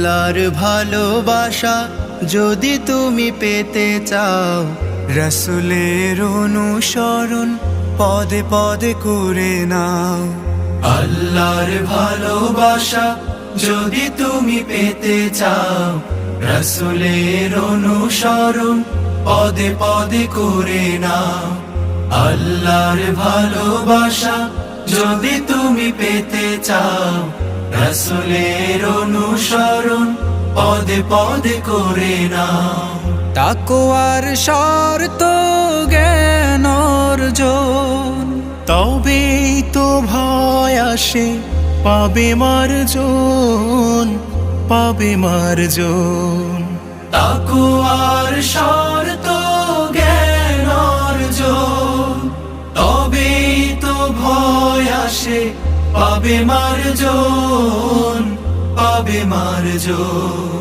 আল্লাহর ভালোবাসা যদি তুমি পেতে চাও, রাসূলের অনুসরণ পদে পদে করে নাও। আল্লাহর ভালোবাসা যদি তুমি পেতে চাও, রাসূলের অনুসরণ পদে পদে করে নাও। আল্লাহর ভালোবাসা যদি তুমি পেতে চাও, রাসূলের অনুসরণ পদে পদে করে নাও। তাকওয়ার শর্ত জ্ঞান অর্জন, তবেই তো ভয় আসে পাবে মার্জন, পাবে মার্জন। তাকওয়ার শর্ত জ্ঞান অর্জন, তবেই তো ভয় আসে পাবে মার্জন, পাবে মার্জন।